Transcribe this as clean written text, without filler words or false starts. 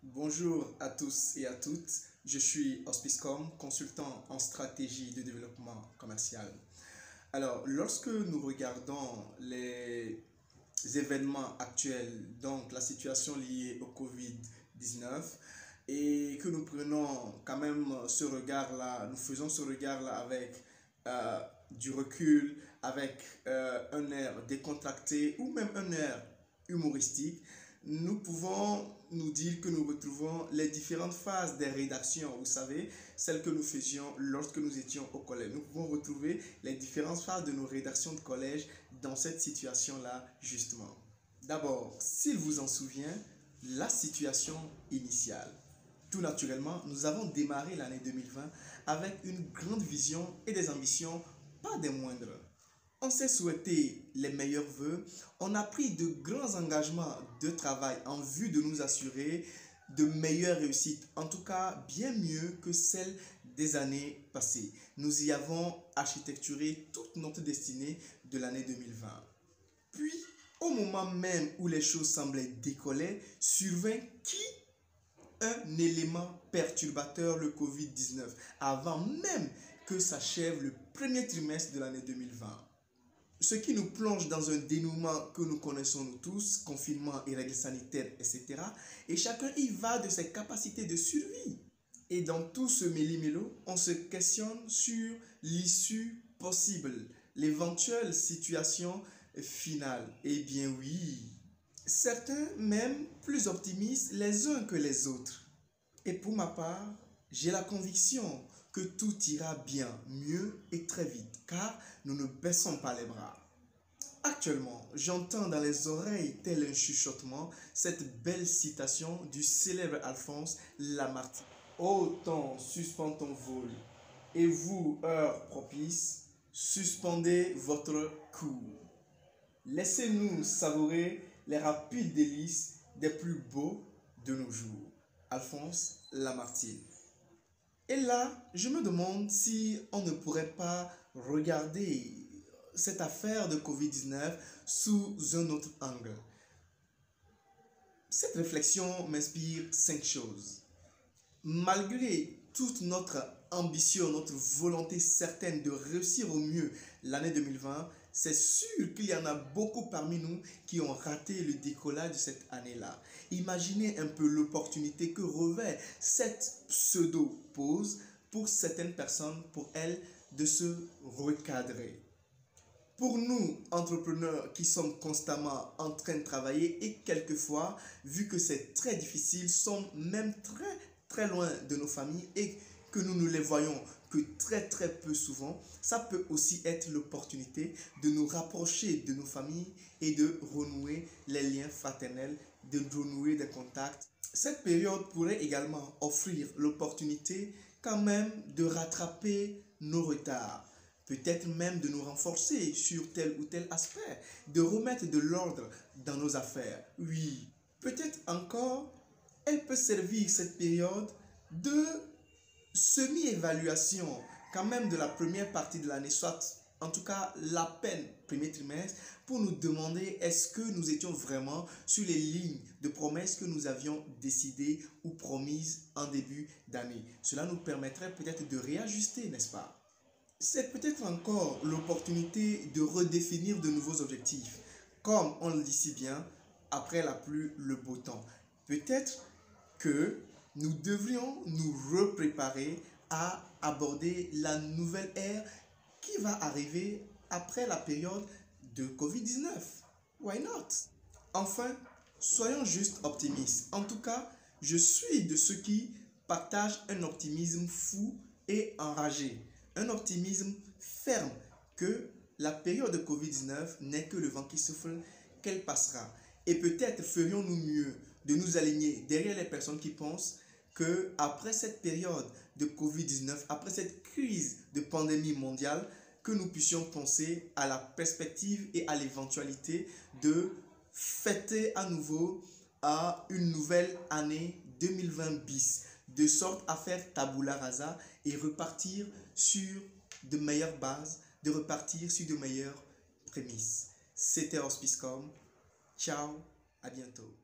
Bonjour à tous et à toutes, je suis Hospicecom, consultant en stratégie de développement commercial. Alors, lorsque nous regardons les événements actuels, donc la situation liée au Covid-19, et que nous prenons quand même ce regard-là, nous faisons ce regard-là avec du recul, avec un air décontracté ou même un air humoristique, nous pouvons nous dire que nous retrouvons les différentes phases des rédactions, vous savez, celles que nous faisions lorsque nous étions au collège. Nous pouvons retrouver les différentes phases de nos rédactions de collège dans cette situation-là, justement. D'abord, s'il vous en souvient, la situation initiale. Tout naturellement, nous avons démarré l'année 2020 avec une grande vision et des ambitions pas des moindres. On s'est souhaité les meilleurs vœux, on a pris de grands engagements de travail en vue de nous assurer de meilleures réussites, en tout cas bien mieux que celles des années passées. Nous y avons architecturé toute notre destinée de l'année 2020. Puis, au moment même où les choses semblaient décoller, survint un élément perturbateur, le Covid-19, avant même que s'achève le premier trimestre de l'année 2020. Ce qui nous plonge dans un dénouement que nous connaissons nous tous, confinement et règles sanitaires, etc. Et chacun y va de ses capacités de survie. Et dans tout ce méli-mélo, on se questionne sur l'issue possible, l'éventuelle situation finale. Eh bien oui, certains même plus optimistes les uns que les autres. Et pour ma part, j'ai la conviction que tout ira bien, mieux et très vite, car nous ne baissons pas les bras. Actuellement, j'entends dans les oreilles, tel un chuchotement, cette belle citation du célèbre Alphonse Lamartine. Ô temps, suspends ton vol, et vous, heure propice, suspendez votre cours. Laissez-nous savourer les rapides délices des plus beaux de nos jours. Alphonse Lamartine. Et là, je me demande si on ne pourrait pas regarder cette affaire de Covid-19 sous un autre angle. Cette réflexion m'inspire 5 choses. Malgré toute notre ambition, notre volonté certaine de réussir au mieux l'année 2020, c'est sûr qu'il y en a beaucoup parmi nous qui ont raté le décollage de cette année-là. Imaginez un peu l'opportunité que revêt cette pseudo-pause pour certaines personnes, pour elles, de se recadrer. Pour nous, entrepreneurs qui sommes constamment en train de travailler et quelquefois, vu que c'est très difficile, sommes même très loin de nos familles et que nous ne les voyons que très peu souvent, ça peut aussi être l'opportunité de nous rapprocher de nos familles et de renouer les liens fraternels, de renouer des contacts. Cette période pourrait également offrir l'opportunité quand même de rattraper nos retards. Peut-être même de nous renforcer sur tel ou tel aspect, de remettre de l'ordre dans nos affaires. Oui, peut-être encore, elle peut servir cette période de semi-évaluation quand même de la première partie de l'année, soit en tout cas la peine premier trimestre, pour nous demander est-ce que nous étions vraiment sur les lignes de promesses que nous avions décidées ou promises en début d'année. Cela nous permettrait peut-être de réajuster, n'est-ce pas? C'est peut-être encore l'opportunité de redéfinir de nouveaux objectifs. Comme on le dit si bien, après la pluie, le beau temps. Peut-être que nous devrions nous repréparer à aborder la nouvelle ère qui va arriver après la période de Covid-19. Why not? Enfin, soyons juste optimistes. En tout cas, je suis de ceux qui partagent un optimisme fou et enragé. Un optimisme ferme que la période de Covid-19 n'est que le vent qui souffle, qu'elle passera. Et peut-être ferions-nous mieux de nous aligner derrière les personnes qui pensent que après cette période de Covid-19, après cette crise de pandémie mondiale, que nous puissions penser à la perspective et à l'éventualité de fêter à nouveau à une nouvelle année 2020 bis, de sorte à faire tabula rasa et repartir sur de meilleures bases, de repartir sur de meilleures prémices. C'était Hospicecom. Ciao, à bientôt.